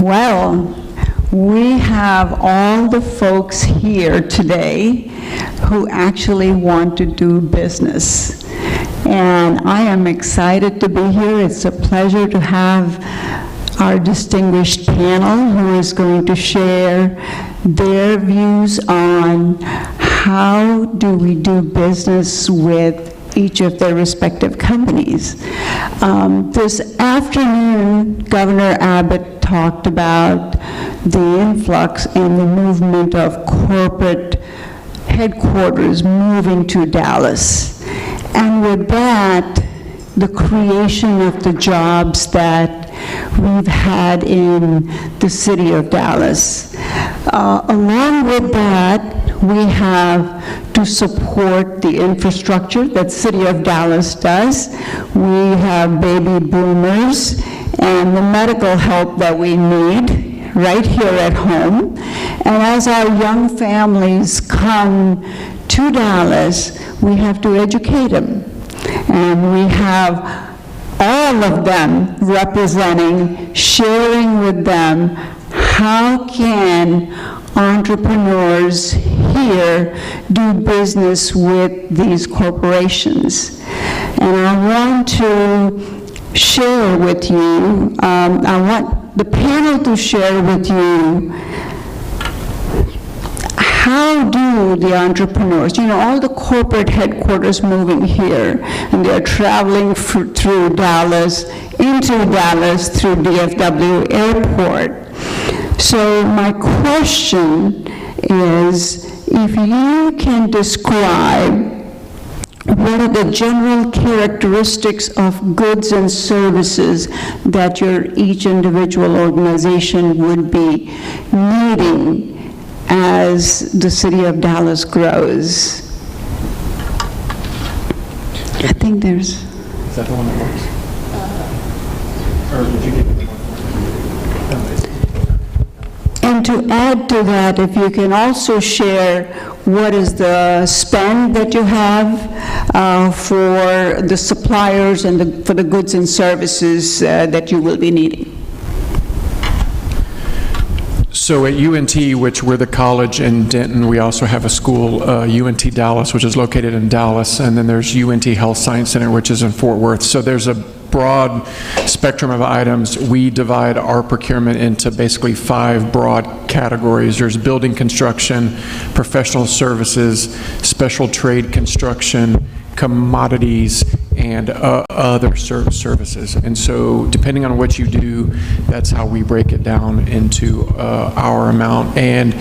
Well, we have all the folks here today who actually want to do business. And I am excited to be here. It's a pleasure to have our distinguished panel who is going to share their views on how do we do business with each of their respective companies. This afternoon, Governor Abbott talked about the influx and the movement of corporate headquarters moving to Dallas. And with that, the creation of the jobs that we've had in the city of Dallas. Along with that, we have to support the infrastructure that City of Dallas does. We have baby boomers and the medical help that we need right here at home. And as our young families come to Dallas, we have to educate them. And we have all of them representing, sharing with them how can entrepreneurs here do business with these corporations. And I want to share with you, I want the panel to share with you how do the entrepreneurs, all the corporate headquarters moving here, and they're traveling through Dallas, into Dallas through DFW Airport. So my question is, if you can describe what are the general characteristics of goods and services that each individual organization would be needing as the city of Dallas grows? I think there's... Is that the one that works? Or did you get it? And to add to that, if you can also share what is the spend that you have for the suppliers and for the goods and services that you will be needing. So at UNT, which we're the college in Denton, we also have a school, UNT Dallas, which is located in Dallas, and then there's UNT Health Science Center, which is in Fort Worth. So there's a broad spectrum of items. We divide our procurement into basically 5 broad categories. There's building construction, professional services, special trade construction, commodities, and other services. And so depending on what you do, that's how we break it down into our amount. And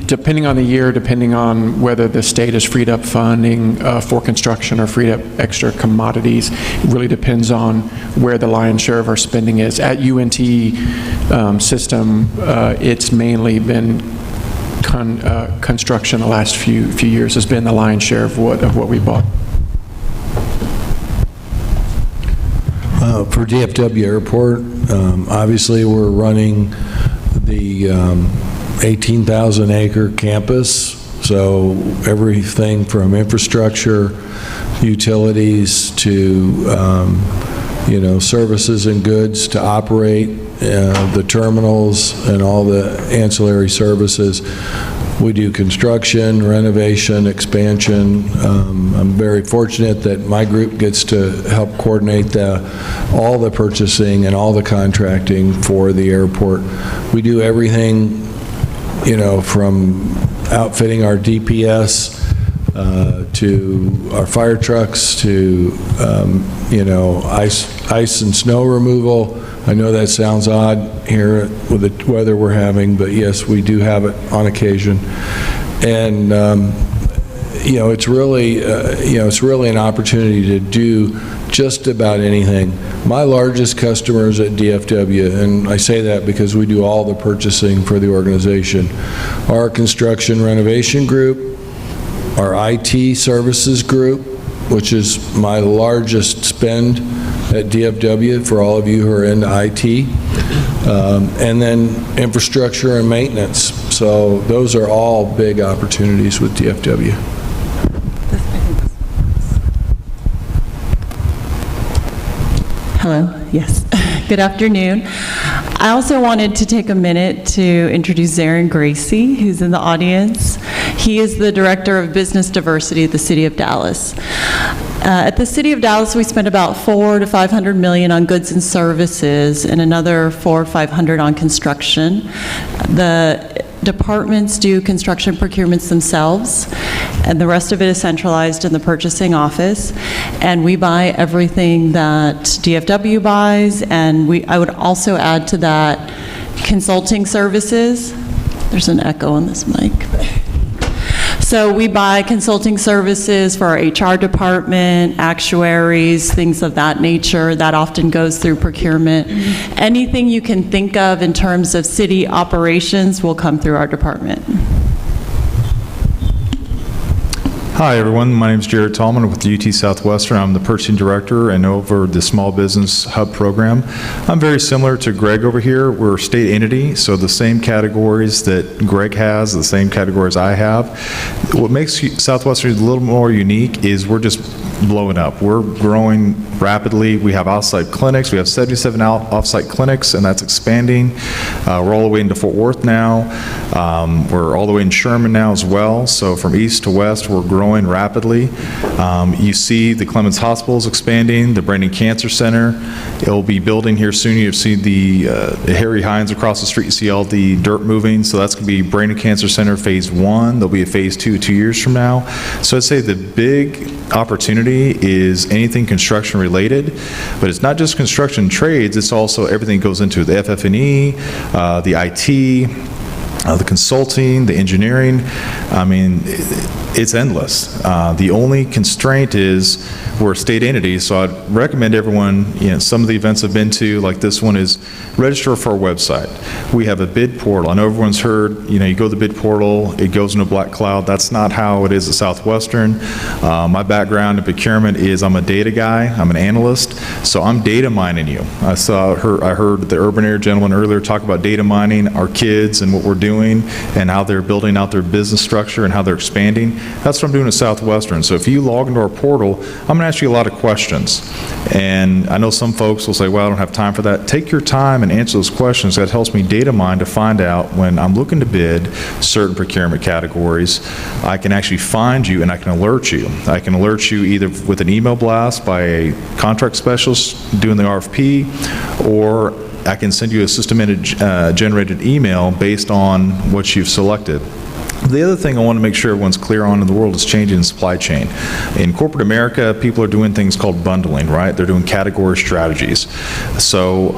depending on the year, depending on whether the state has freed up funding for construction or freed up extra commodities, it really depends on where the lion's share of our spending is. At UNT system, it's mainly been construction the last few years has been the lion's share of what we bought. For DFW Airport, obviously we're running the 18,000 acre campus, so everything from infrastructure, utilities to services and goods to operate the terminals and all the ancillary services. We do construction, renovation, expansion. I'm very fortunate that my group gets to help coordinate all the purchasing and all the contracting for the airport. We do everything, from outfitting our DPS to our fire trucks to, ice and snow removal. I know that sounds odd here with the weather we're having, but yes, we do have it on occasion. And it's really an opportunity to do just about anything. My largest customers at DFW, and I say that because we do all the purchasing for the organization, our construction renovation group, our IT services group, which is my largest spend at DFW for all of you who are into IT, and then infrastructure and maintenance. So those are all big opportunities with DFW. Hello, yes. Good afternoon. I also wanted to take a minute to introduce Zarin Gracie, who's in the audience. He is the Director of Business Diversity at the City of Dallas. At the City of Dallas, we spend about $400 to $500 million on goods and services and another $400 or $500 on construction. The departments do construction procurements themselves, and the rest of it is centralized in the purchasing office. And we buy everything that DFW buys, and I would also add to that consulting services. There's an echo on this mic. So we buy consulting services for our HR department, actuaries, things of that nature. That often goes through procurement. Anything you can think of in terms of city operations will come through our department. Hi, everyone. My name is Jared Tallman with UT Southwestern. I'm the purchasing director and over the Small Business Hub program. I'm very similar to Greg over here. We're a state entity, so the same categories that Greg has, the same categories I have. What makes Southwestern a little more unique is we're just blowing up. We're growing rapidly. We have off-site clinics. We have 77 off-site clinics, and that's expanding. We're all the way into Fort Worth now. We're all the way in Sherman now as well. So from east to west, we're growing rapidly. You see the Clemens Hospital is expanding, the Brandon Cancer Center. It'll be building here soon. You've seen the Harry Hines across the street. You see all the dirt moving. So that's going to be Brandon Cancer Center Phase 1. There'll be a Phase 2 2 years from now. So I'd say the big opportunity is anything construction related, but it's not just construction trades, it's also everything that goes into the FF&E, the IT, the consulting, the engineering. I mean, it's endless. The only constraint is we're a state entity, so I'd recommend everyone, some of the events I've been to, like this one, is register for our website. We have a bid portal. I know everyone's heard, you go to the bid portal, it goes into a black cloud. That's not how it is at Southwestern. My background in procurement is I'm a data guy, I'm an analyst, so I'm data mining you. I heard the urban area gentleman earlier talk about data mining our kids and what we're doing and how they're building out their business structure and how they're expanding. That's what I'm doing at Southwestern. So if you log into our portal, I'm going to ask you a lot of questions. And I know some folks will say, well, I don't have time for that. Take your time and answer those questions. That helps me data mine to find out when I'm looking to bid certain procurement categories. I can actually find you and I can alert you. I can alert you either with an email blast by a contract specialist doing the RFP, or I can send you a system-generated email based on what you've selected. The other thing I want to make sure everyone's clear on in the world is changing in supply chain. In corporate America, people are doing things called bundling, right? They're doing category strategies. So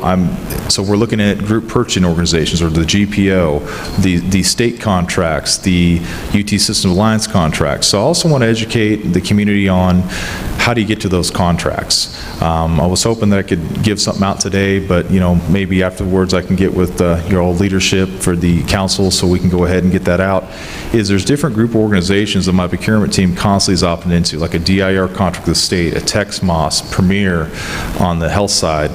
we're looking at group purchasing organizations, or the GPO, the state contracts, the UT System Alliance contracts. So I also want to educate the community on how do you get to those contracts. I was hoping that I could give something out today, but maybe afterwards I can get with your old leadership for the council so we can go ahead and get that out. There's different group organizations that my procurement team constantly is opting into, like a DIR contract with the state, a TexMOS, Premier on the health side.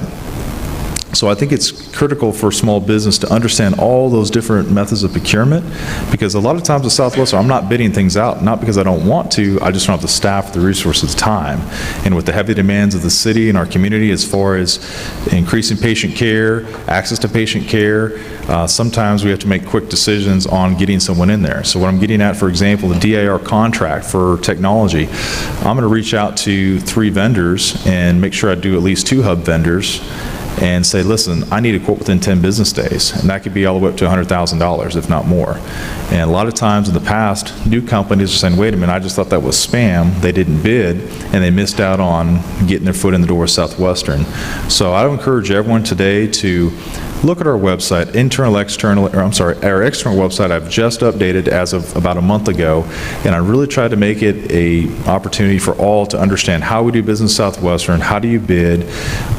So I think it's critical for small business to understand all those different methods of procurement, because a lot of times at Southwestern, I'm not bidding things out, not because I don't want to, I just don't have the staff, the resources, the time. And with the heavy demands of the city and our community as far as increasing patient care, access to patient care, sometimes we have to make quick decisions on getting someone in there. So what I'm getting at, for example, the DIR contract for technology, I'm going to reach out to 3 vendors and make sure I do at least 2 hub vendors and say, listen, I need a quote within 10 business days. And that could be all the way up to $100,000, if not more. And a lot of times in the past, new companies are saying, wait a minute, I just thought that was spam. They didn't bid, and they missed out on getting their foot in the door with Southwestern. So I would encourage everyone today to look at our website, our external website I've just updated as of about a month ago, and I really tried to make it a opportunity for all to understand how we do business Southwestern, how do you bid,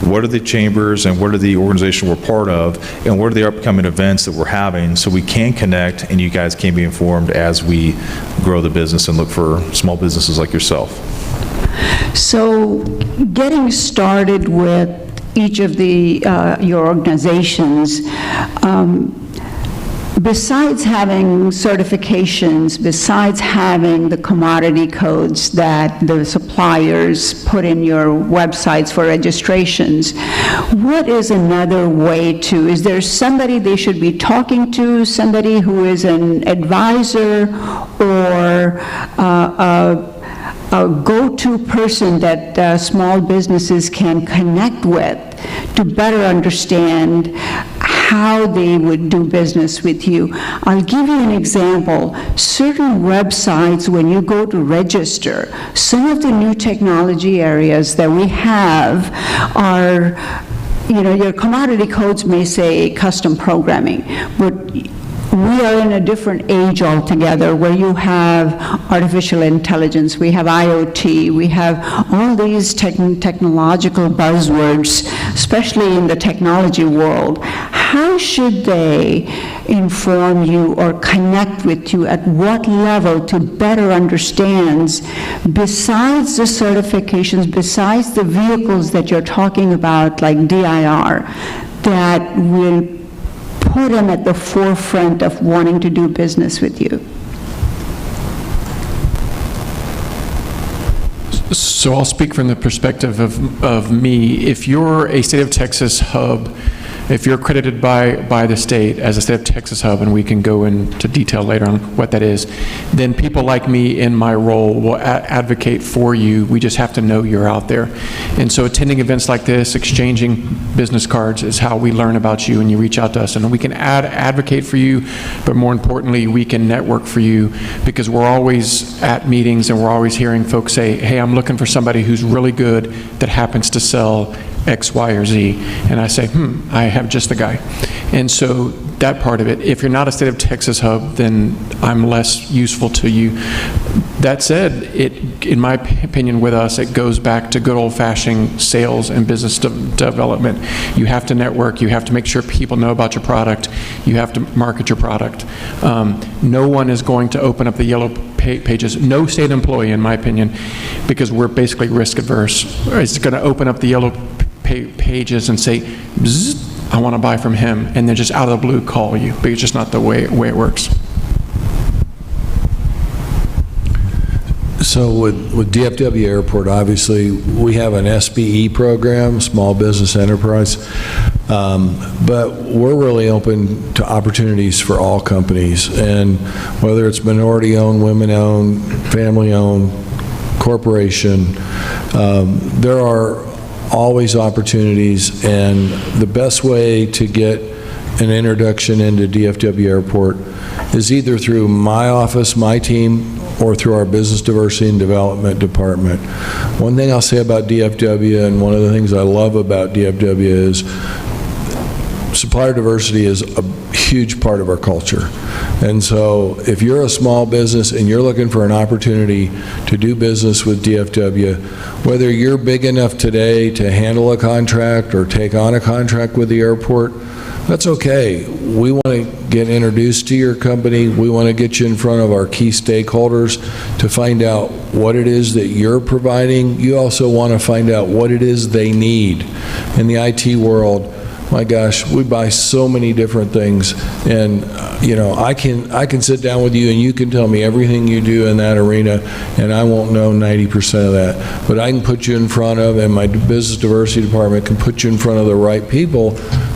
what are the chambers and what are the organizations we're part of, and what are the upcoming events that we're having, so we can connect and you guys can be informed as we grow the business and look for small businesses like yourself. So getting started with each of your organizations, besides having certifications, besides having the commodity codes that the suppliers put in your websites for registrations, what is another way to, is there somebody they should be talking to, somebody who is an advisor or a go-to person that small businesses can connect with to better understand how they would do business with you? I'll give you an example. Certain websites, when you go to register, some of the new technology areas that we have are, your commodity codes may say custom programming, but we are in a different age altogether where you have artificial intelligence, we have IoT, we have all these technological buzzwords, especially in the technology world. How should they inform you or connect with you? At what level to better understand, besides the certifications, besides the vehicles that you're talking about, like DIR, that will put them at the forefront of wanting to do business with you? So I'll speak from the perspective of me. If you're a state of Texas hub, if you're accredited by the state as a state of Texas hub, and we can go into detail later on what that is, then people like me in my role will advocate for you. We just have to know you're out there. And so attending events like this, exchanging business cards, is how we learn about you and you reach out to us. And we can advocate for you, but more importantly, we can network for you, because we're always at meetings and we're always hearing folks say, hey, I'm looking for somebody who's really good that happens to sell X, Y, or Z. And I say, I have just the guy. And so that part of it, if you're not a state of Texas hub, then I'm less useful to you. That said, in my opinion with us, it goes back to good old-fashioned sales and business development. You have to network, you have to make sure people know about your product, you have to market your product. No one is going to open up the yellow pages, no state employee, in my opinion, because we're basically risk adverse, is going to open up the yellow pages and say, I want to buy from him, and then just out of the blue call you, but it's just not the way it works. So with DFW Airport, obviously, we have an SBE program, Small Business Enterprise, but we're really open to opportunities for all companies, and whether it's minority-owned, women-owned, family-owned, corporation, there are always opportunities, and the best way to get an introduction into DFW Airport is either through my office, my team, or through our Business Diversity and Development Department. One thing I'll say about DFW, and one of the things I love about DFW, is supplier diversity is a huge part of our culture. And so if you're a small business and you're looking for an opportunity to do business with DFW, whether you're big enough today to handle a contract or take on a contract with the airport, that's okay. We want to get introduced to your company. We want to get you in front of our key stakeholders to find out what it is that you're providing. You also want to find out what it is they need. In the IT world, my gosh, we buy so many different things, and I can sit down with you and you can tell me everything you do in that arena, and I won't know 90% of that. But I can put you in front of, and my business diversity department can put you in front of the right people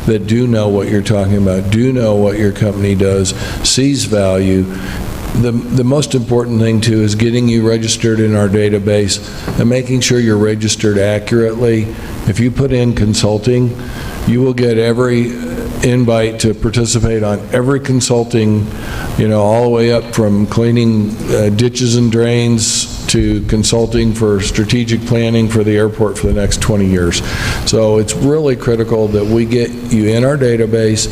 that do know what you're talking about, do know what your company does, sees value. The most important thing, too, is getting you registered in our database and making sure you're registered accurately. If you put in consulting, you will get every invite to participate on every consulting, all the way up from cleaning ditches and drains to consulting for strategic planning for the airport for the next 20 years. So it's really critical that we get you in our database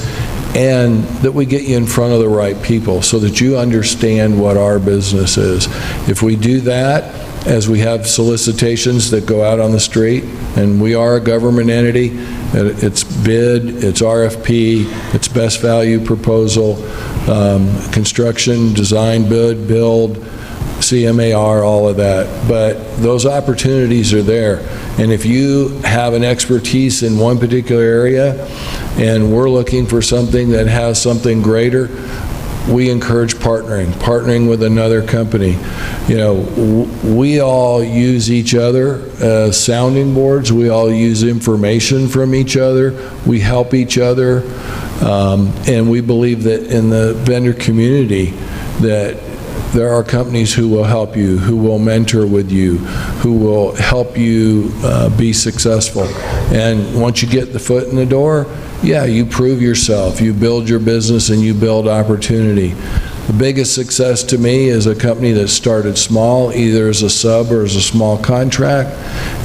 and that we get you in front of the right people so that you understand what our business is. If we do that, as we have solicitations that go out on the street, and we are a government entity, it's bid, it's RFP, it's best value proposal, construction, design, bid, build, CMAR, all of that. But those opportunities are there. And if you have an expertise in one particular area and we're looking for something that has something greater, we encourage partnering with another company. You know, we all use each other as sounding boards. We all use information from each other. We help each other. And we believe that in the vendor community that there are companies who will help you, who will mentor with you, who will help you be successful. And once you get the foot in the door, yeah, you prove yourself, you build your business, and you build opportunity. The biggest success to me is a company that started small, either as a sub or as a small contract,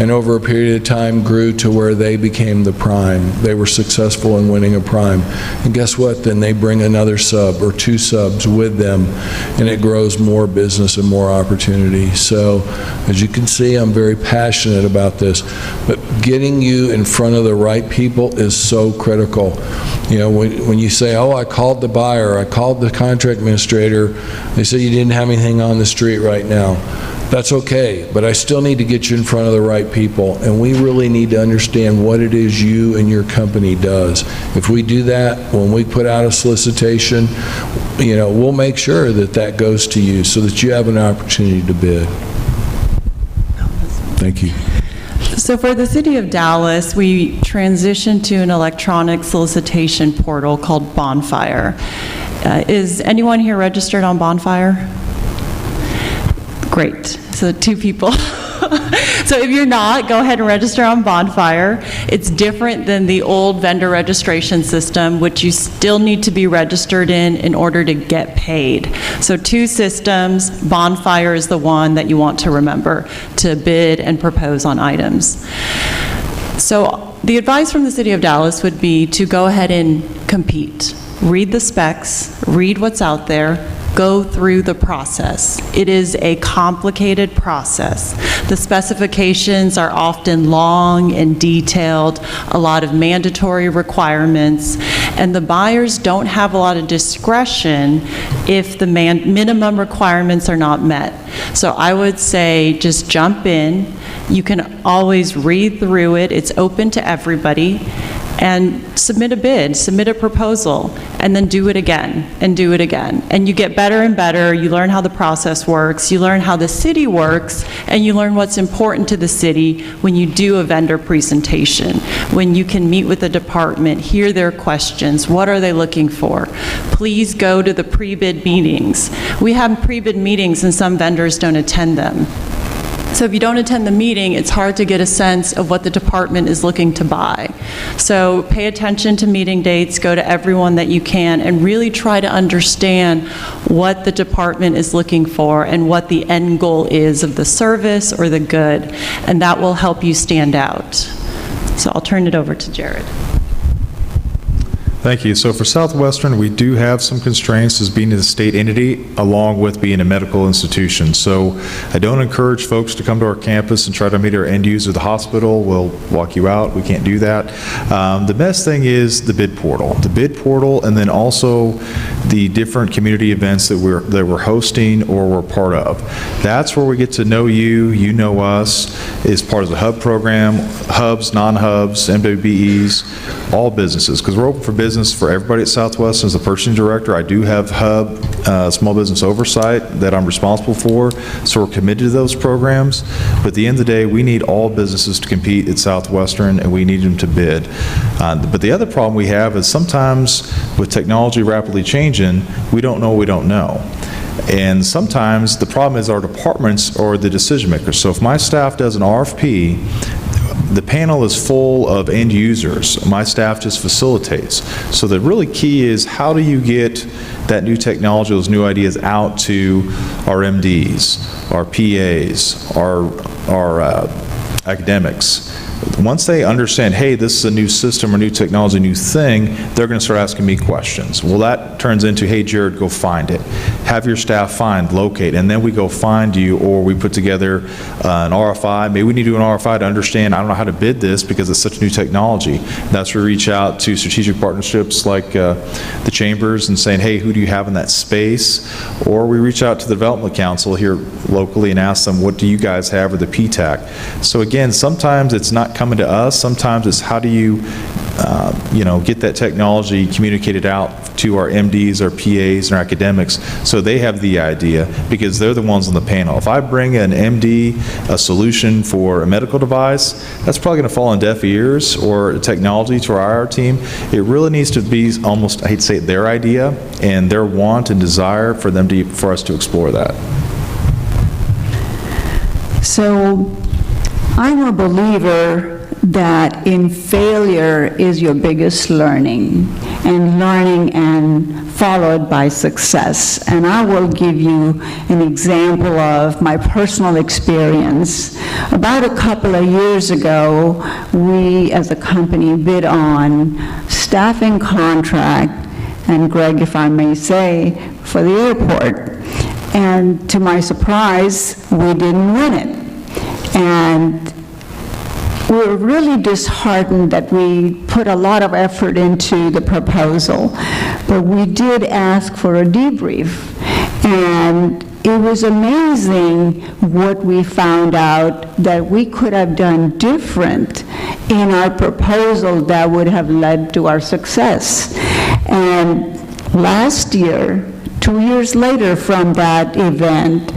and over a period of time grew to where they became the prime. They were successful in winning a prime. And guess what? Then they bring another sub or two subs with them, and it grows more business and more opportunity. So, as you can see, I'm very passionate about this. But getting you in front of the right people is so critical. You know, when you say, oh, I called the buyer, I called the contract administrator, they say you didn't have anything on the street right now. That's okay, but I still need to get you in front of the right people, and we really need to understand what it is you and your company does. If we do that, when we put out a solicitation, you know, we'll make sure that that goes to you so that you have an opportunity to bid. Thank you. So for the City of Dallas, we transitioned to an electronic solicitation portal called Bonfire. Is anyone here registered on Bonfire? Great. So 2 people. So if you're not, go ahead and register on Bonfire. It's different than the old vendor registration system, which you still need to be registered in order to get paid. So 2 systems. Bonfire is the one that you want to remember to bid and propose on items. So the advice from the City of Dallas would be to go ahead and compete. Read the specs, read what's out there, go through the process. It is a complicated process. The specifications are often long and detailed, a lot of mandatory requirements, and the buyers don't have a lot of discretion if the minimum requirements are not met. So I would say just jump in. You can always read through it. It's open to everybody. And submit a bid, submit a proposal, and then do it again, and do it again. And you get better and better, you learn how the process works, you learn how the city works, and you learn what's important to the city when you do a vendor presentation, when you can meet with the department, hear their questions, what are they looking for? Please go to the pre-bid meetings. We have pre-bid meetings and some vendors don't attend them. So if you don't attend the meeting, it's hard to get a sense of what the department is looking to buy. So pay attention to meeting dates, go to everyone that you can, and really try to understand what the department is looking for and what the end goal is of the service or the good, and that will help you stand out. So I'll turn it over to Jared. Thank you. So for Southwestern, we do have some constraints as being a state entity along with being a medical institution. So I don't encourage folks to come to our campus and try to meet our end user, the hospital. We'll walk you out. We can't do that. The best thing is the bid portal. The bid portal, and then also the different community events that we're hosting or we're part of. That's where we get to know you, you know us, is part of the hub program, hubs, non-hubs, MWBEs, all businesses, because we're open for business for everybody at Southwestern. As the purchasing director, I do have hub small business oversight that I'm responsible for, so we're committed to those programs. But at the end of the day, we need all businesses to compete at Southwestern, and we need them to bid. But the other problem we have is sometimes with technology rapidly changing, we don't know what we don't know. And sometimes the problem is our departments are the decision makers. So if my staff does an RFP, The panel is full of end users. My staff just facilitates. So the really key is, how do you get that new technology, those new ideas out to our MDs, our PAs, our academics? Once they understand, hey, this is a new system or new technology, new thing, they're going to start asking me questions. Well, that turns into, hey, Jared, go find it. Have your staff find, locate, and then we go find you, or we put together an RFI. Maybe we need to do an RFI to understand, I don't know how to bid this because it's such new technology. That's where we reach out to strategic partnerships like the chambers and saying, hey, who do you have in that space? Or we reach out to the development council here locally and ask them, what do you guys have, or the PTAC? So again, sometimes it's not coming to us. Sometimes it's, how do you, get that technology communicated out to our MDs, our PAs, and our academics so they have the idea, because they're the ones on the panel. If I bring an MD a solution for a medical device, that's probably going to fall on deaf ears, or a technology to our IR team. It really needs to be almost, I hate to say it, their idea and their want and desire for us to explore that. So I'm a believer that in failure is your biggest learning and followed by success. And I will give you an example of my personal experience. About a couple of years ago, we as a company bid on staffing contract, and Greg, if I may say, for the airport. And to my surprise, we didn't win it. And we were really disheartened that we put a lot of effort into the proposal, but we did ask for a debrief. And it was amazing what we found out that we could have done different in our proposal that would have led to our success. And last year, 2 years later from that event,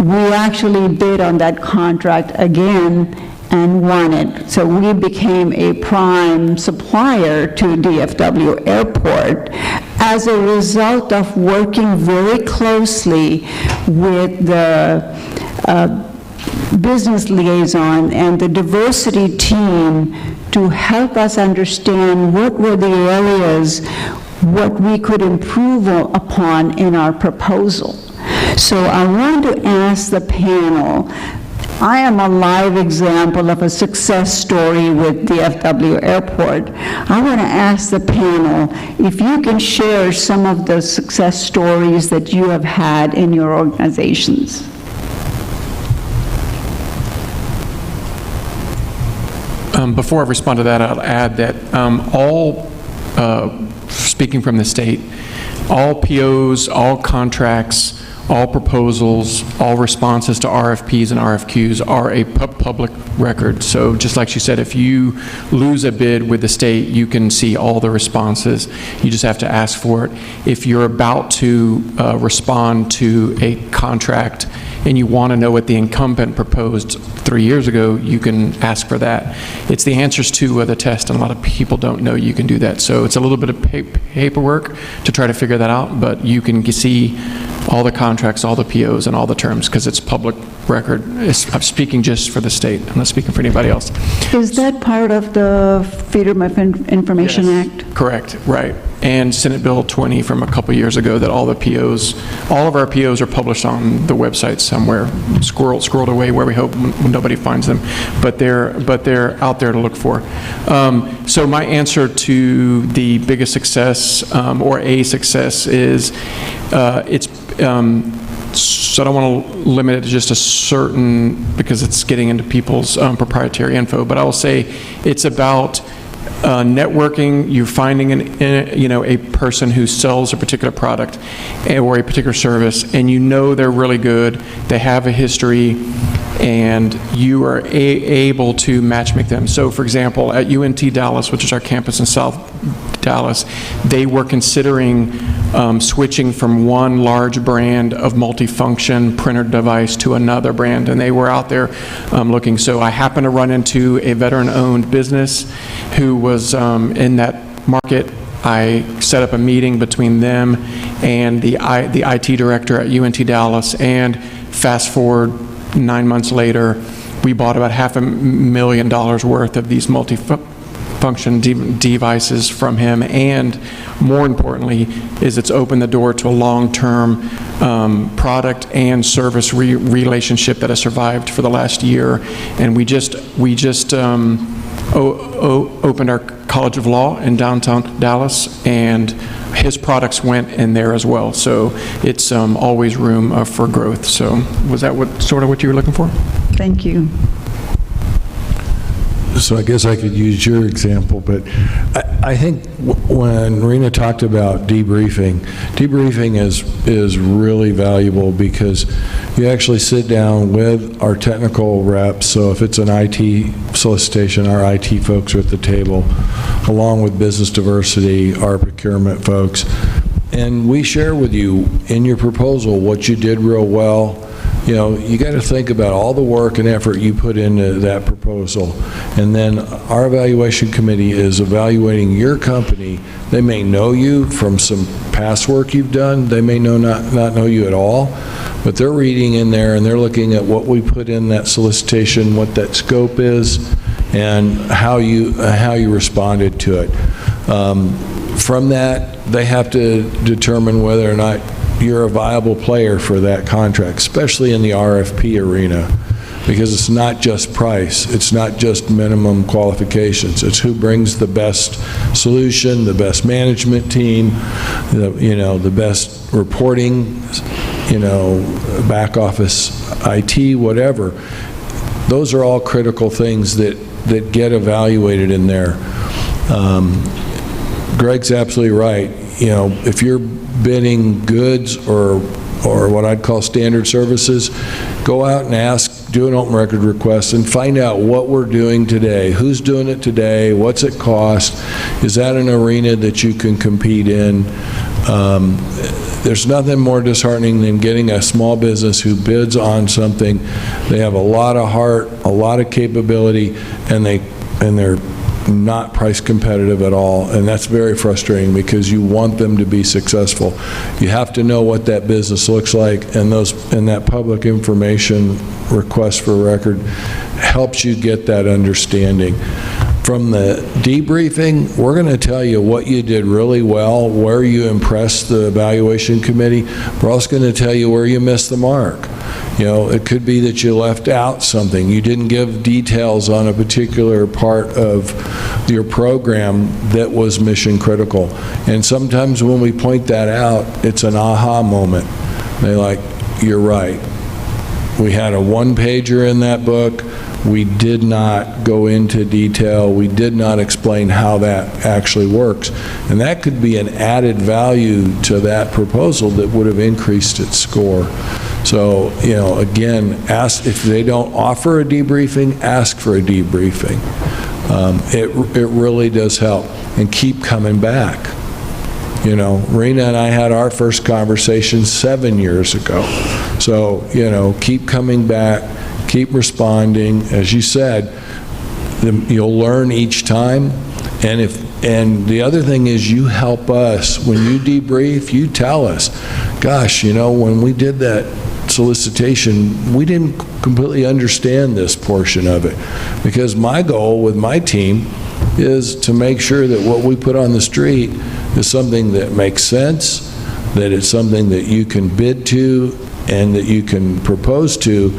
we actually bid on that contract again and won it. So we became a prime supplier to DFW Airport as a result of working very closely with the business liaison and the diversity team to help us understand what were the areas what we could improve upon in our proposal. So I want to ask the panel, I am a live example of a success story with DFW Airport. I want to ask the panel if you can share some of the success stories that you have had in your organizations. Before I respond to that, I'll add that speaking from the state, all POs, all contracts, all proposals, all responses to RFPs and RFQs are a public record. So just like she said, if you lose a bid with the state, you can see all the responses. You just have to ask for it. If you're about to respond to a contract and you want to know what the incumbent proposed 3 years ago, you can ask for that. It's the answers to the test, and a lot of people don't know you can do that. So it's a little bit of paperwork to try to figure that out, but you can see all the contracts, all the POs, and all the terms, because it's public record. I'm speaking just for the state. I'm not speaking for anybody else. Is that part of the Freedom of Information Act? Correct, right. And Senate Bill 20 from a couple years ago, that all the POs, all of our POs are published on the website somewhere, squirreled away where we hope when nobody finds them, but they're out there to look for. So my answer to the biggest success or a success is so I don't want to limit it to just a certain, because it's getting into people's proprietary info, but I will say it's about networking. You're finding a person who sells a particular product or a particular service, and you know they're really good, they have a history, and you are able to matchmake them. So for example, at UNT Dallas, which is our campus in South Dallas, they were considering switching from one large brand of multifunction printer device to another brand, and they were out there looking. So I happened to run into a veteran-owned business who was in that market. I set up a meeting between them and the IT director at UNT Dallas, and fast forward 9 months later, we bought about $500,000 worth of these multi-function devices from him, and more importantly, is it's opened the door to a long-term product and service relationship that has survived for the last year. And we just opened our College of Law in downtown Dallas, and his products went in there as well. So it's always room for growth. So was that sort of what you were looking for? Thank you. So I guess I could use your example, but I think when Rena talked about debriefing is really valuable, because you actually sit down with our technical reps. So if it's an IT solicitation, our IT folks are at the table, along with business diversity, our procurement folks, and we share with you in your proposal what you did real well. You know, you got to think about all the work and effort you put into that proposal. And then our evaluation committee is evaluating your company. They may know you from some past work you've done. They may not know you at all, but they're reading in there and they're looking at what we put in that solicitation, what that scope is, and how you responded to it. From that, they have to determine whether or not you're a viable player for that contract, especially in the RFP arena, because it's not just price, it's not just minimum qualifications, it's who brings the best solution, the best management team, the best reporting, back office IT, whatever. Those are all critical things that get evaluated in there. Greg's absolutely right. If you're bidding goods or what I'd call standard services, go out and do an open record request and find out what we're doing today, who's doing it today, what's it cost, is that an arena that you can compete in? There's nothing more disheartening than getting a small business who bids on something. They have a lot of heart, a lot of capability, and they're not price competitive at all, and that's very frustrating because you want them to be successful. You have to know what that business looks like, and that public information request for record helps you get that understanding. From the debriefing, we're going to tell you what you did really well, where you impressed the evaluation committee. We're also going to tell you where you missed the mark. It could be that you left out something. You didn't give details on a particular part of your program that was mission critical. And sometimes when we point that out, it's an aha moment. They're like, you're right. We had a one-pager in that book. We did not go into detail. We did not explain how that actually works. And that could be an added value to that proposal that would have increased its score. So, again, ask if they don't offer a debriefing, ask for a debriefing. It really does help. And keep coming back. Rena and I had our first conversation 7 years ago. So, keep coming back, keep responding. As you said, you'll learn each time. And the other thing is, you help us. When you debrief, you tell us, gosh, when we did that solicitation, we didn't completely understand this portion of it. Because my goal with my team is to make sure that what we put on the street is something that makes sense, that it's something that you can bid to and that you can propose to,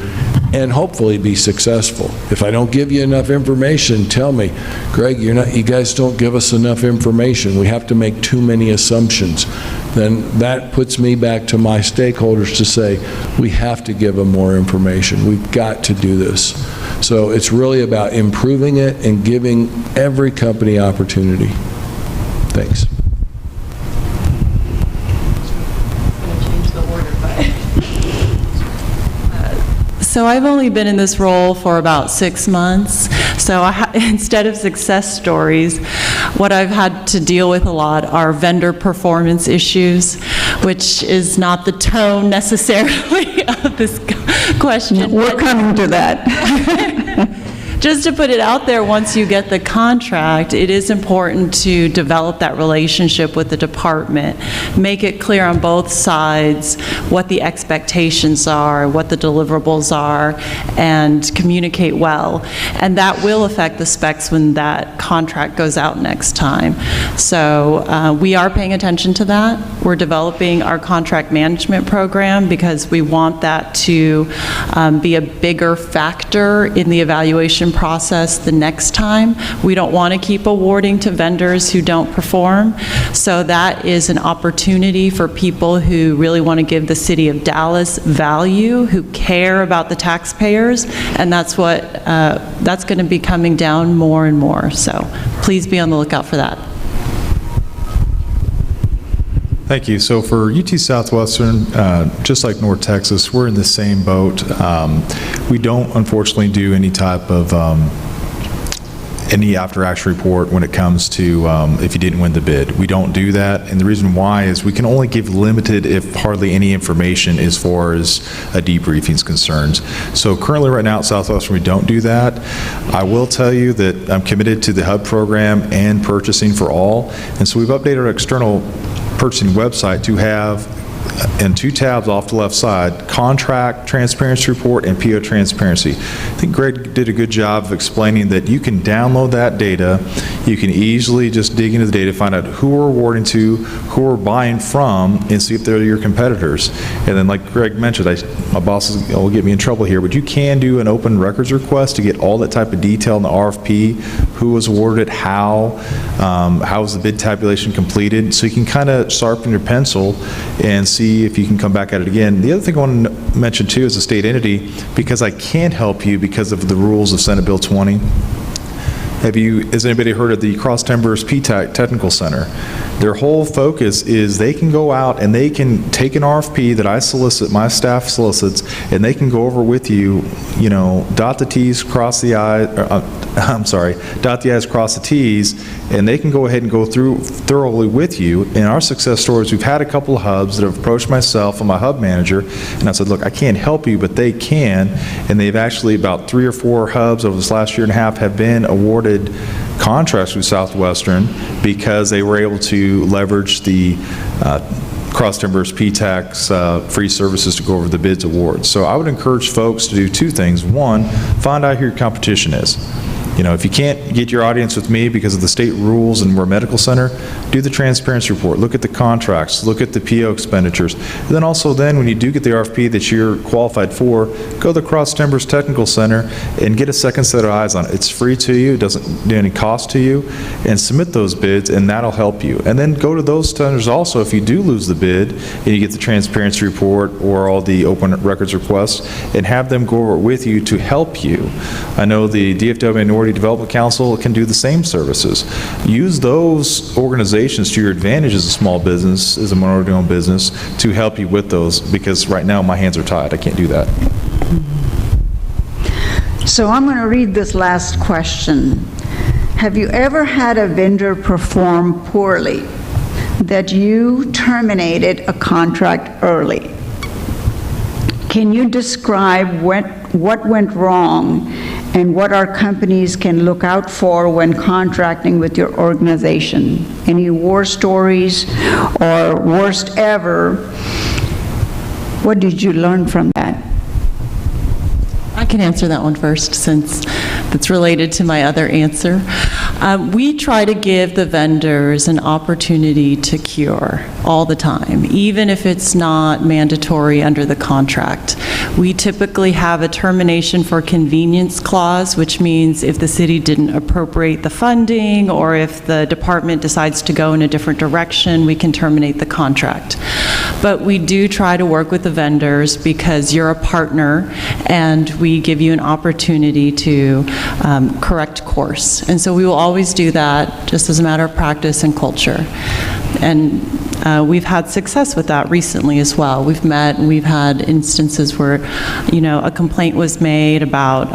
and hopefully be successful. If I don't give you enough information, tell me, Greg, you guys don't give us enough information. We have to make too many assumptions. Then that puts me back to my stakeholders to say, we have to give them more information. We've got to do this. So it's really about improving it and giving every company opportunity. Thanks. So I've only been in this role for about 6 months. So instead of success stories, what I've had to deal with a lot are vendor performance issues, which is not the tone necessarily of this question. We're coming to that. just to put it out there, once you get the contract, it is important to develop that relationship with the department, make it clear on both sides what the expectations are, what the deliverables are, and communicate well. And that will affect the specs when that contract goes out next time. So we are paying attention to that. We're developing our contract management program because we want that to be a bigger factor in the evaluation process the next time. We don't want to keep awarding to vendors who don't perform. So that is an opportunity for people who really want to give the city of Dallas value, who care about the taxpayers, and that's going to be coming down more and more. So please be on the lookout for that. Thank you. So for UT Southwestern, just like North Texas, we're in the same boat. We don't, unfortunately, do any type of any after-action report when it comes to if you didn't win the bid. We don't do that, and the reason why is we can only give limited, if hardly any, information as far as a debriefing is concerned. So currently, right now at Southwestern, we don't do that. I will tell you that I'm committed to the HUB program and purchasing for all, and so we've updated our external purchasing website to have, in 2 tabs off the left side, contract transparency report and PO transparency. I think Greg did a good job of explaining that you can download that data, you can easily just dig into the data, find out who we're awarding to, who we're buying from, and see if they're your competitors. And then, like Greg mentioned, my boss will get me in trouble here, but you can do an open records request to get all that type of detail in the RFP, who was awarded, how was the bid tabulation completed, so you can kind of sharpen your pencil and see if you can come back at it again. The other thing I want to mention too is a state entity, because I can't help you because of the rules of Senate Bill 20. Has anybody heard of the Cross Timbers PTAC Technical Center? Their whole focus is they can go out and they can take an RFP that I solicit, my staff solicits, and they can go over with you, dot the T's, cross the I's, dot the I's, cross the T's, and they can go ahead and go through thoroughly with you. In our success stories, we've had a couple of hubs that have approached myself and my hub manager, and I said, look, I can't help you, but they can, and they've actually, about 3 or 4 hubs over this last year and a half have been awarded contracts with Southwestern because they were able to leverage the Cross Timbers PTAC's free services to go over the bids awards. So I would encourage folks to do 2 things. 1, find out who your competition is. If you can't get your audience with me because of the state rules and we're a medical center, do the transparency report, look at the contracts, look at the PO expenditures. And then also when you do get the RFP that you're qualified for, go to the Cross Timbers Technical Center and get a second set of eyes on it. It's free to you, it doesn't do any cost to you, and submit those bids, and that'll help you. And then go to those centers also if you do lose the bid and you get the transparency report or all the open records requests, and have them go over it with you to help you. I know the DFW Minority Development Council can do the same services. Use those organizations to your advantage as a small business, as a minority-owned business, to help you with those, because right now my hands are tied. I can't do that. So I'm going to read this last question. Have you ever had a vendor perform poorly that you terminated a contract early? Can you describe what went wrong and what our companies can look out for when contracting with your organization? Any war stories or worst ever? What did you learn from that? I can answer that one first, since it's related to my other answer. We try to give the vendors an opportunity to cure all the time, even if it's not mandatory under the contract. We typically have a termination for convenience clause, which means if the city didn't appropriate the funding or if the department decides to go in a different direction, we can terminate the contract. But we do try to work with the vendors because you're a partner and we give you an opportunity to correct course. And so we will always do that just as a matter of practice and culture. And we've had success with that recently as well. We've met and we've had instances where, a complaint was made about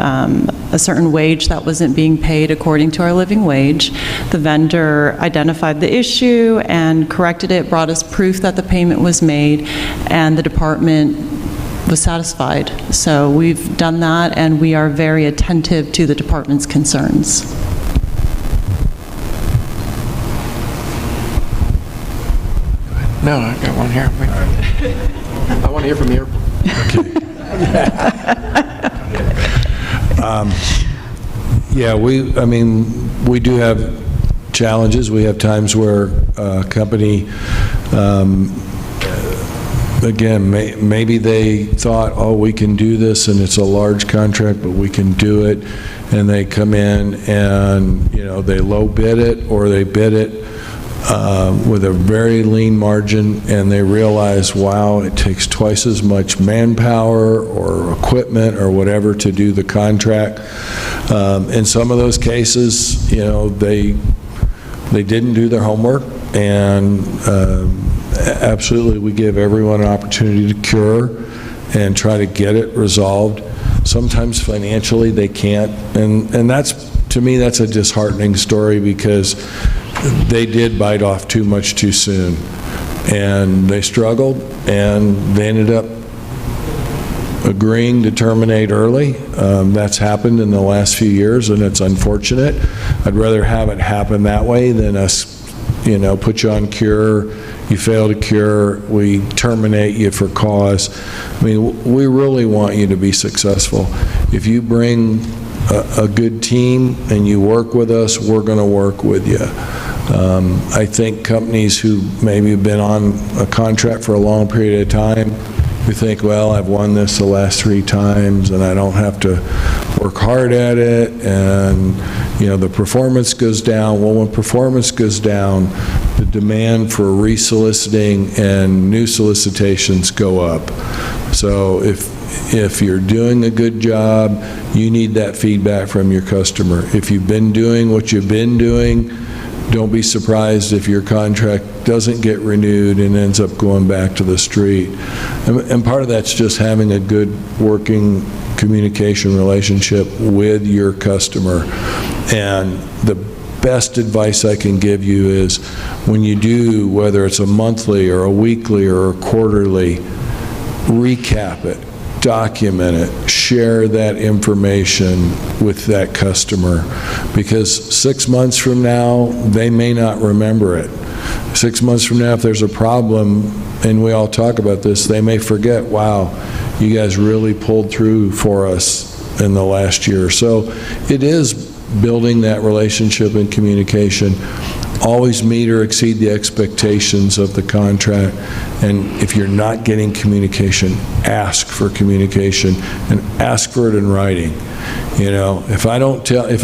a certain wage that wasn't being paid according to our living wage. The vendor identified the issue and corrected it, brought us proof that the payment was made, and the department was satisfied. So we've done that, and we are very attentive to the department's concerns. No, I got one here. I want to hear from the airport. Yeah, we do have challenges. We have times where a company, again, maybe they thought, oh, we can do this, and it's a large contract, but we can do it, and they come in and, they low bid it, or they bid it with a very lean margin, and they realize, wow, it takes twice as much manpower or equipment or whatever to do the contract. In some of those cases, they didn't do their homework, and absolutely we give everyone an opportunity to cure and try to get it resolved. Sometimes financially they can't, and that's, to me, that's a disheartening story, because they did bite off too much too soon, and they struggled, and they ended up agreeing to terminate early. That's happened in the last few years, and it's unfortunate. I'd rather have it happen that way than us, put you on cure, you fail to cure, we terminate you for cause. We really want you to be successful. If you bring a good team and you work with us, we're going to work with you. I think companies who maybe have been on a contract for a long period of time, who think, well, I've won this the last 3 times and I don't have to work hard at it, and the performance goes down. Well, when performance goes down, the demand for resoliciting and new solicitations go up. So if you're doing a good job, you need that feedback from your customer. If you've been doing what you've been doing, don't be surprised if your contract doesn't get renewed and ends up going back to the street. And part of that's just having a good working communication relationship with your customer. And the best advice I can give you is, when you do, whether it's a monthly or a weekly or a quarterly, recap it, document it, share that information with that customer, because 6 months from now, they may not remember it. 6 months from now, if there's a problem, and we all talk about this, they may forget, wow, you guys really pulled through for us in the last year. So it is building that relationship and communication. Always meet or exceed the expectations of the contract, and if you're not getting communication, ask for communication, and ask for it in writing. If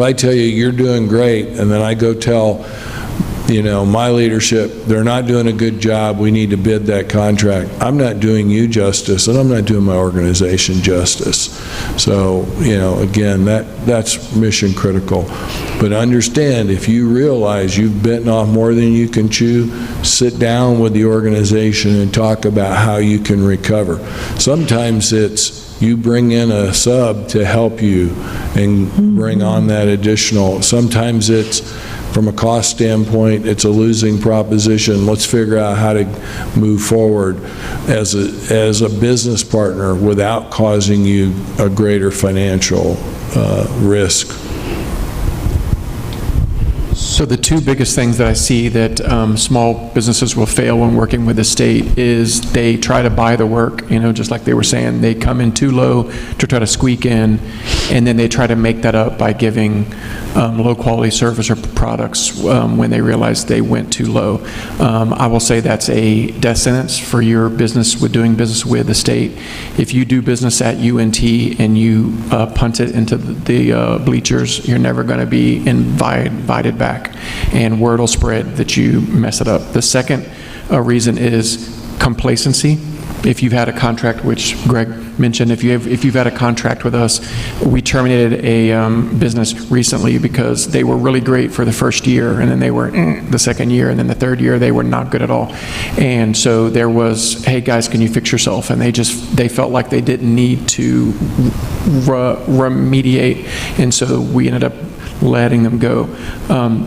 I tell you you're doing great, and then I go tell my leadership they're not doing a good job, we need to bid that contract, I'm not doing you justice, and I'm not doing my organization justice. So, again, that's mission critical. But understand, if you realize you've bitten off more than you can chew, sit down with the organization and talk about how you can recover. Sometimes it's you bring in a sub to help you and bring on that additional. Sometimes it's, from a cost standpoint, it's a losing proposition. Let's figure out how to move forward as a business partner without causing you a greater financial risk. So the 2 biggest things that I see that small businesses will fail when working with the state is they try to buy the work, just like they were saying. They come in too low to try to squeak in, and then they try to make that up by giving low-quality service or products when they realize they went too low. I will say that's a death sentence for your business with doing business with the state. If you do business at UNT and you punt it into the bleachers, you're never going to be invited back, and word will spread that you mess it up. The second reason is complacency. If you've had a contract, which Greg mentioned, if you've had a contract with us, we terminated a business recently because they were really great for the first year, and then they were the second year, and then the third year they were not good at all. And so there was, hey guys, can you fix yourself? And they felt like they didn't need to remediate, and so we ended up letting them go.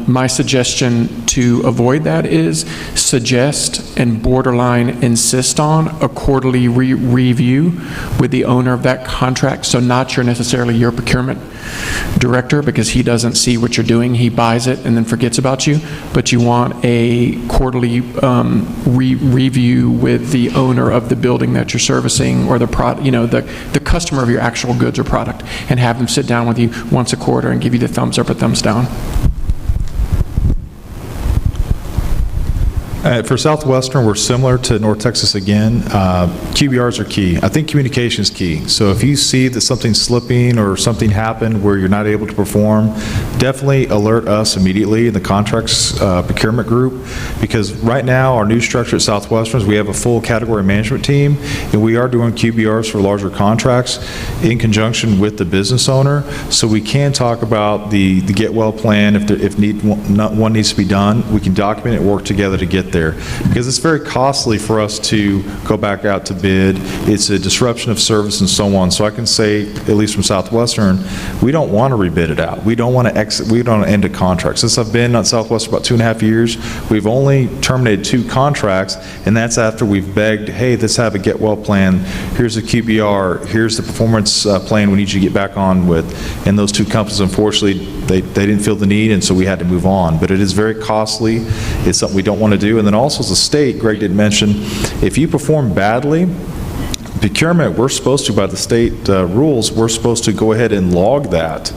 My suggestion to avoid that is suggest and borderline insist on a quarterly review with the owner of that contract. So not necessarily your procurement director, because he doesn't see what you're doing. He buys it and then forgets about you. But you want a quarterly review with the owner of the building that you're servicing, or the the customer of your actual goods or product, and have them sit down with you once a quarter and give you the thumbs up or thumbs down. For Southwestern, we're similar to North Texas again. QBRs are key. I think communication is key. So if you see that something's slipping or something happened where you're not able to perform, definitely alert us immediately in the contracts procurement group, because right now our new structure at Southwestern is we have a full category management team, and we are doing QBRs for larger contracts in conjunction with the business owner. So we can talk about the get well plan. If one needs to be done, we can document it, work together to get there, because it's very costly for us to go back out to bid. It's a disruption of service and so on. So I can say, at least from Southwestern, we don't want to rebid it out. We don't want to exit. We don't end a contract. Since I've been at Southwestern about 2.5 years, we've only terminated 2 contracts, and that's after we've begged, hey, let's have a get well plan. Here's a QBR. Here's the performance plan we need you to get back on with. And those 2 companies, unfortunately, they didn't feel the need, and so we had to move on. But it is very costly. It's something we don't want to do. And then also as a state, Greg did mention, if you perform badly, procurement, we're supposed to, by the state rules, we're supposed to go ahead and log that.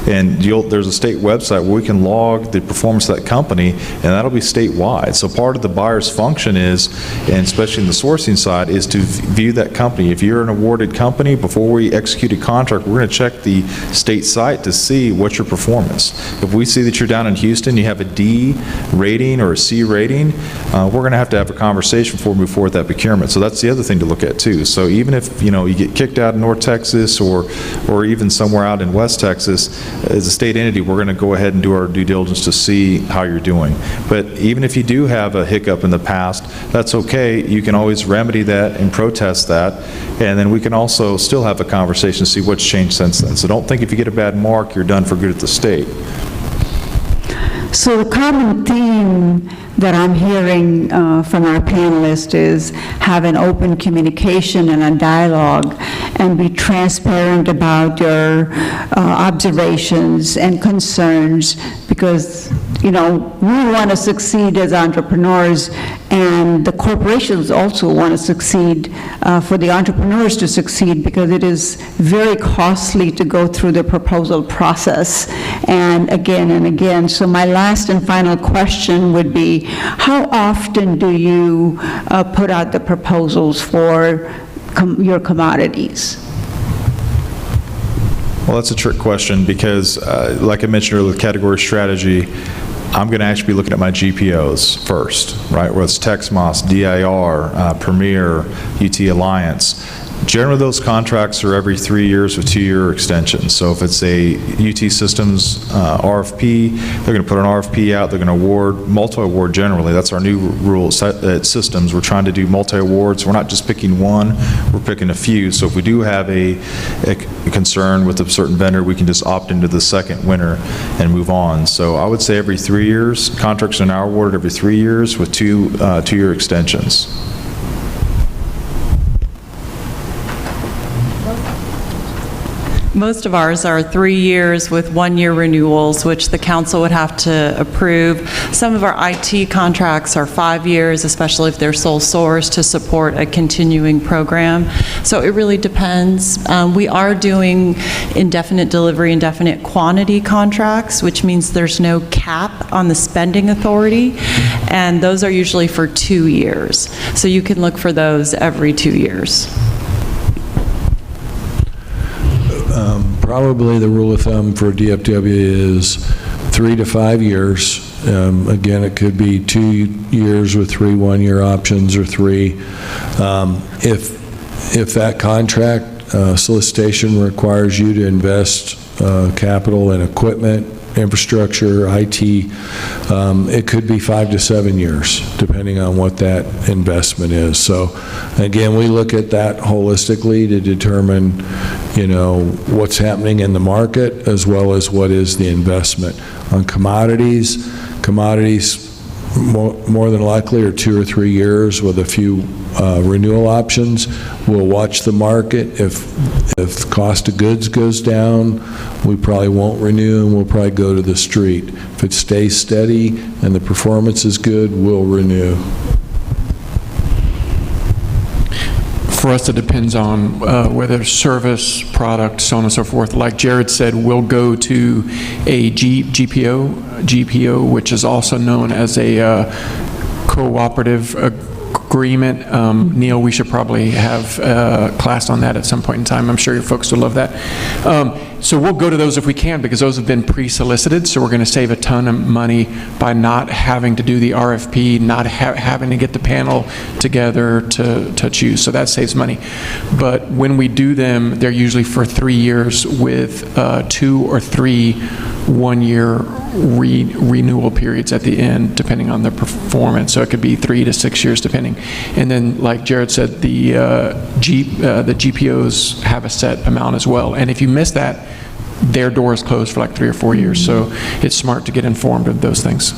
And there's a state website where we can log the performance of that company, and that'll be statewide. So part of the buyer's function is, and especially in the sourcing side, is to view that company. If you're an awarded company, before we execute a contract, we're going to check the state site to see what's your performance. If we see that you're down in Houston, you have a D rating or a C rating, we're going to have a conversation before we move forward with that procurement. So that's the other thing to look at too. So even if you get kicked out in North Texas or even somewhere out in West Texas, as a state entity, we're going to go ahead and do our due diligence to see how you're doing. But even if you do have a hiccup in the past, that's okay. You can always remedy that and protest that, and then we can also still have a conversation to see what's changed since then. So don't think if you get a bad mark, you're done for good at the state. So the common theme that I'm hearing from our panelists is have an open communication and a dialogue, and be transparent about your observations and concerns, because we want to succeed as entrepreneurs, and the corporations also want to succeed, for the entrepreneurs to succeed, because it is very costly to go through the proposal process and again. So my last and final question would be, how often do you put out the proposals for your commodities? Well, that's a trick question, because like I mentioned earlier, with category strategy, I'm going to actually be looking at my GPOs first, right? Whether it's TexMOS, DIR, Premier, UT Alliance. Generally, those contracts are every 3 years with 2-year extensions. So if it's a UT Systems RFP, they're going to put an RFP out, they're going to award, multi-award generally. That's our new rule at Systems. We're trying to do multi-awards. We're not just picking one, we're picking a few. So if we do have a concern with a certain vendor, we can just opt into the second winner and move on. So I would say every 3 years. Contracts are now awarded every 3 years with 2-year extensions. Most of ours are 3 years with 1-year renewals, which the council would have to approve. Some of our IT contracts are 5 years, especially if they're sole source, to support a continuing program. So it really depends. We are doing indefinite delivery, indefinite quantity contracts, which means there's no cap on the spending authority, and those are usually for 2 years. So you can look for those every 2 years. Probably the rule of thumb for DFW is 3 to 5 years. Again, it could be 2 years with 3 1-year options, or 3. If that contract solicitation requires you to invest capital in equipment, infrastructure, IT, it could be 5 to 7 years, depending on what that investment is. So again, we look at that holistically to determine, what's happening in the market, as well as what is the investment. On commodities, more than likely are 2 or 3 years with a few renewal options. We'll watch the market. If the cost of goods goes down, we probably won't renew, and we'll probably go to the street. If it stays steady and the performance is good, we'll renew. For us, it depends on whether service, product, so on and so forth. Like Jared said, we'll go to a GPO, which is also known as a cooperative agreement. Neil, we should probably have a class on that at some point in time. I'm sure your folks will love that. So we'll go to those if we can, because those have been pre-solicited, so we're going to save a ton of money by not having to do the RFP, not having to get the panel together to choose, so that saves money. But when we do them, they're usually for 3 years with 2 or 3 one-year renewal periods at the end, depending on their performance. So it could be 3 to 6 years, depending. And then, like Jared said, the GPOs have a set amount as well. And if you miss that, their door is closed for like 3 or 4 years. So it's smart to get informed of those things.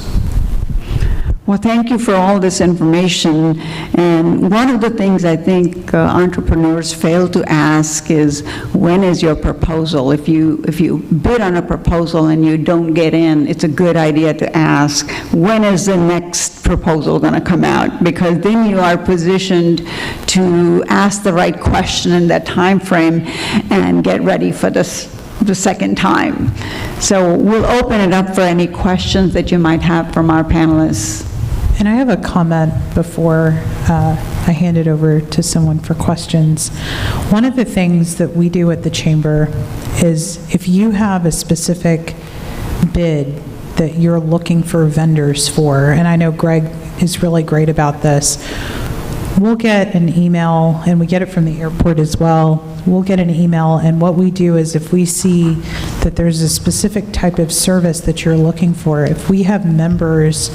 Well, thank you for all this information. And one of the things I think entrepreneurs fail to ask is, when is your proposal? If you bid on a proposal and you don't get in, it's a good idea to ask, when is the next proposal going to come out? Because then you are positioned to ask the right question in that time frame and get ready for the second time. So we'll open it up for any questions that you might have from our panelists. And I have a comment before I hand it over to someone for questions. One of the things that we do at the Chamber is, if you have a specific bid that you're looking for vendors for, and I know Greg is really great about this, we'll get an email, and we get it from the airport as well. We'll get an email, and what we do is, if we see that there's a specific type of service that you're looking for, if we have members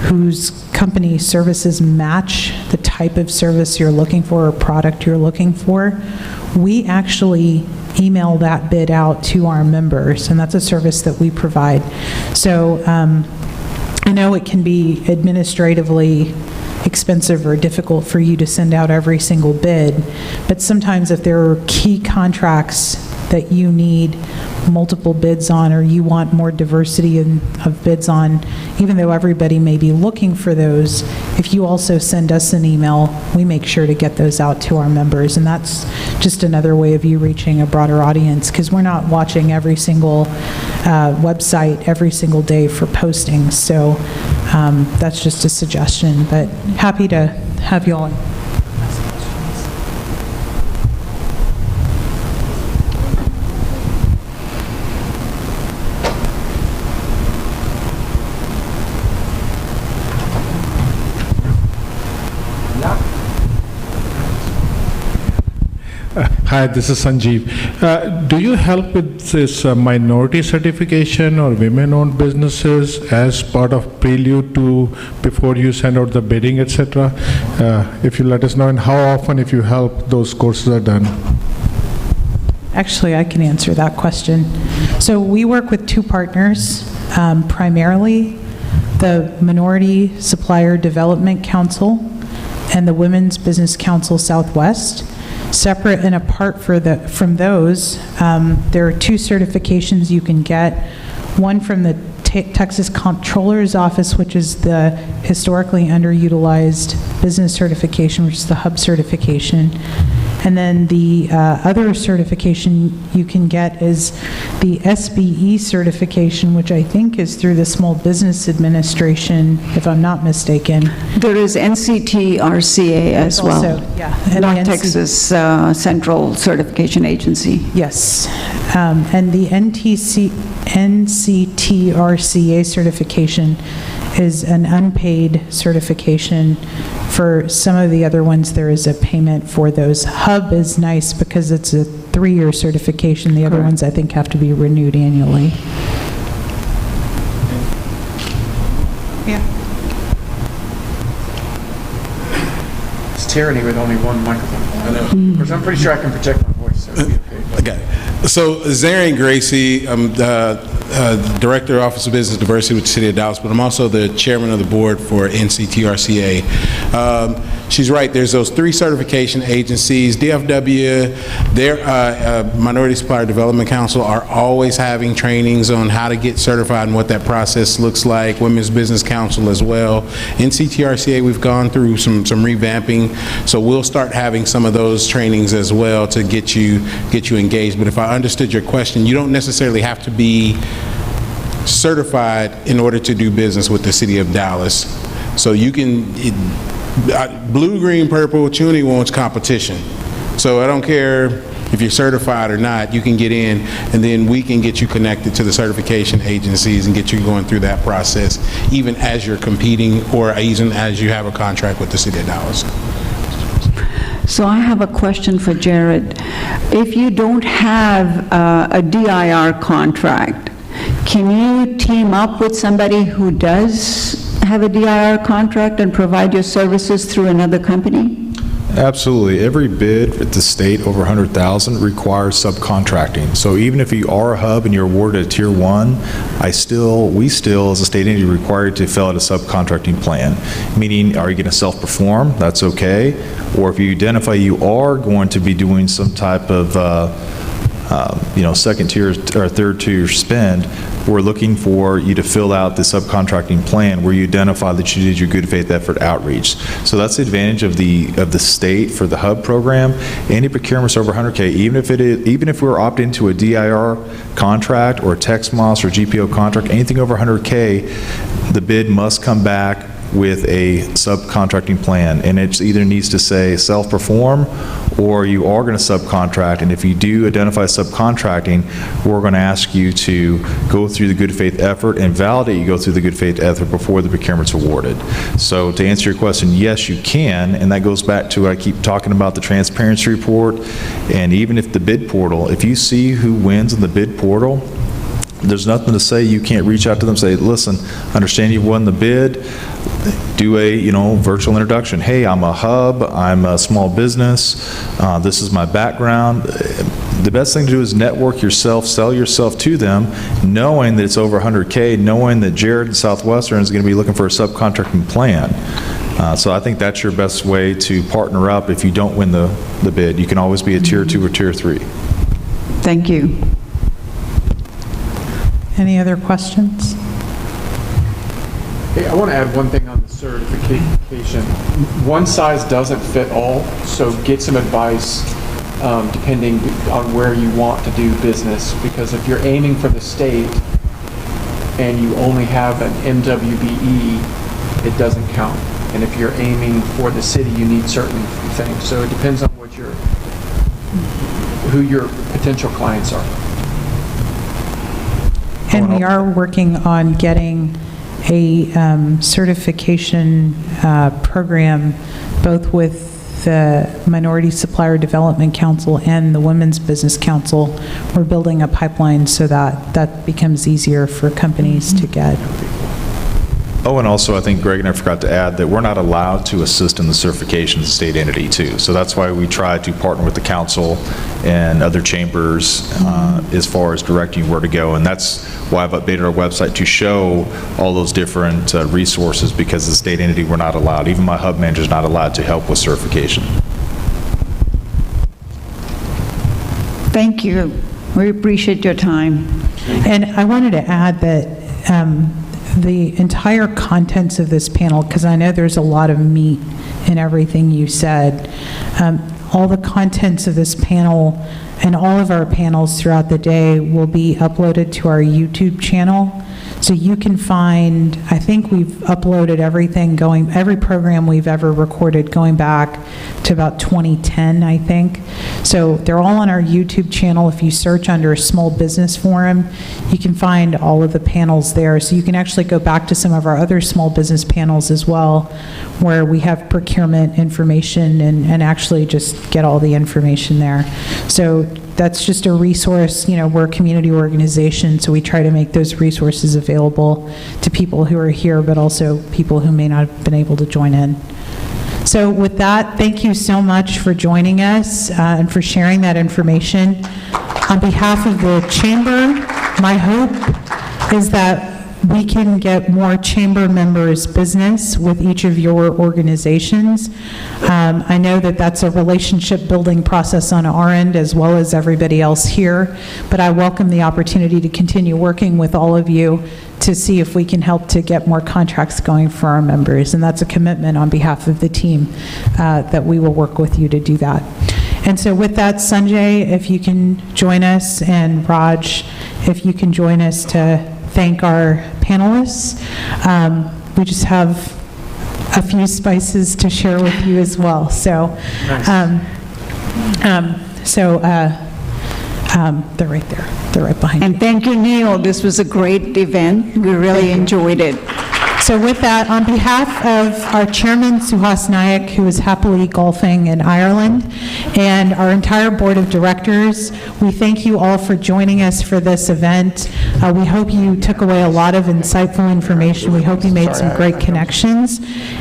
whose company services match the type of service you're looking for or product you're looking for, we actually email that bid out to our members, and that's a service that we provide. So I know it can be administratively expensive or difficult for you to send out every single bid, but sometimes if there are key contracts that you need multiple bids on, or you want more diversity of bids on, even though everybody may be looking for those, if you also send us an email, we make sure to get those out to our members. And that's just another way of you reaching a broader audience, because we're not watching every single website every single day for postings. So that's just a suggestion, but happy to have you all. Hi, this is Sanjeev. Do you help with this minority certification or women-owned businesses as part of prelude to before you send out the bidding, etc.? If you let us know, and how often, if you help, those courses are done? Actually, I can answer that question. So we work with 2 partners, primarily the Minority Supplier Development Council and the Women's Business Council Southwest. Separate and apart from those, there are 2 certifications you can get. One from the Texas Comptroller's Office, which is the historically underutilized business certification, which is the hub certification. And then the other certification you can get is the SBE certification, which I think is through the Small Business Administration, if I'm not mistaken. There is NCTRCA as well. Also, yeah. And North the Texas Central Certification Agency. Yes. And the NCTRCA certification is an unpaid certification. For some of the other ones, there is a payment for those. Hub is nice because it's a 3-year certification. The other ones, I think, have to be renewed annually. Yeah. It's tyranny with only one microphone. I know. Of course, I'm pretty sure I can project my voice. So it'll be okay. Okay. So, Zarin Gracie, I'm the Director, Office of Business Diversity with the City of Dallas, but I'm also the chairman of the board for NCTRCA. She's right, there's those 3 certification agencies. DFW, their Minority Supplier Development Council are always having trainings on how to get certified and what that process looks like. Women's Business Council as well. NCTRCA, we've gone through some revamping, so we'll start having some of those trainings as well to get you engaged. But if I understood your question, you don't necessarily have to be certified in order to do business with the City of Dallas. So you can, blue, green, purple, CUNY wants competition. So I don't care if you're certified or not, you can get in, and then we can get you connected to the certification agencies and get you going through that process, even as you're competing or even as you have a contract with the City of Dallas. So I have a question for Jared. If you don't have a DIR contract, can you team up with somebody who does have a DIR contract and provide your services through another company? Absolutely. Every bid at the state over 100,000 requires subcontracting. So even if you are a hub and you're awarded a tier 1, we still as a state entity required to fill out a subcontracting plan. Meaning, are you going to self-perform? That's okay. Or if you identify you are going to be doing some type of second tier or third tier spend, we're looking for you to fill out the subcontracting plan where you identify that you did your good faith effort outreach. So that's the advantage of the state for the hub program. Any procurements over 100K, even if we're opting into a DIR contract or a TexMOS or GPO contract, anything over 100K, the bid must come back with a subcontracting plan, and it either needs to say self-perform or you are going to subcontract. And if you do identify subcontracting, we're going to ask you to go through the good faith effort and validate you go through the good faith effort before the procurement's awarded. So to answer your question, yes, you can, and that goes back to what I keep talking about, the transparency report. And even if the bid portal, if you see who wins in the bid portal, there's nothing to say you can't reach out to them and say, listen, understand you've won the bid, do a virtual introduction. Hey, I'm a hub, I'm a small business, this is my background. The best thing to do is network yourself, sell yourself to them, knowing that it's over 100K, knowing that Jared and Southwestern is going to be looking for a subcontracting plan. So I think that's your best way to partner up if you don't win the bid. You can always be a tier 2 or tier 3. Thank you. Any other questions? Hey, I want to add one thing on the certification. One size doesn't fit all, so get some advice depending on where you want to do business, because if you're aiming for the state and you only have an MWBE, it doesn't count. And if you're aiming for the city, you need certain things. So it depends on who your potential clients are. And we are working on getting a certification program, both with the Minority Supplier Development Council and the Women's Business Council. We're building a pipeline so that becomes easier for companies to get. Oh, and also I think Greg and I forgot to add that we're not allowed to assist in the certification as a state entity too. So that's why we try to partner with the council and other chambers as far as directing where to go. And that's why I've updated our website to show all those different resources, because as a state entity we're not allowed. Even my hub manager is not allowed to help with certification. Thank you. We appreciate your time. And I wanted to add that the entire contents of this panel, because I know there's a lot of meat in everything you said, all the contents of this panel and all of our panels throughout the day will be uploaded to our YouTube channel. So you can find, I think we've uploaded everything every program we've ever recorded going back to about 2010, I think. So they're all on our YouTube channel. If you search under Small Business Forum, you can find all of the panels there. So you can actually go back to some of our other small business panels as well, where we have procurement information and actually just get all the information there. So that's just a resource. We're a community organization, so we try to make those resources available to people who are here, but also people who may not have been able to join in. So with that, thank you so much for joining us and for sharing that information. On behalf of the Chamber, my hope is that we can get more chamber members' business with each of your organizations. I know that that's a relationship-building process on our end as well as everybody else here, but I welcome the opportunity to continue working with all of you to see if we can help to get more contracts going for our members, and that's a commitment on behalf of the team that we will work with you to do that. And so with that, Sanjay, if you can join us, and Raj, if you can join us to thank our panelists. We just have a few spices to share with you as well. So, they're right there. They're right behind you. And thank you, Neil. This was a great event. We really enjoyed it. So with that, on behalf of our chairman, Suhas Nayak, who is happily golfing in Ireland, and our entire board of directors, we thank you all for joining us for this event. We hope you took away a lot of insightful information. We hope you made some great connections,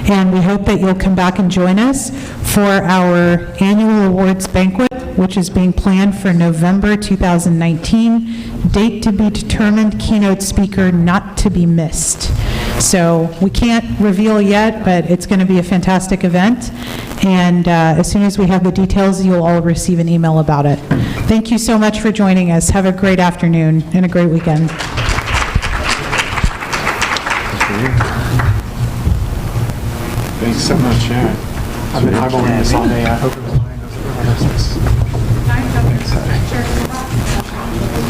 and we hope that you'll come back and join us for our annual awards banquet, which is being planned for November 2019. Date to be determined, keynote speaker not to be missed. So we can't reveal yet, but it's going to be a fantastic event. And as soon as we have the details, you'll all receive an email about it. Thank you so much for joining us. Have a great afternoon and a great weekend. Thanks so much, yeah. I've been eyeballing this all day. I hope it was mine.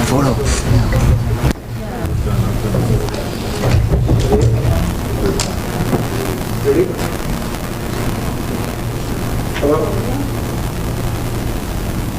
Photo.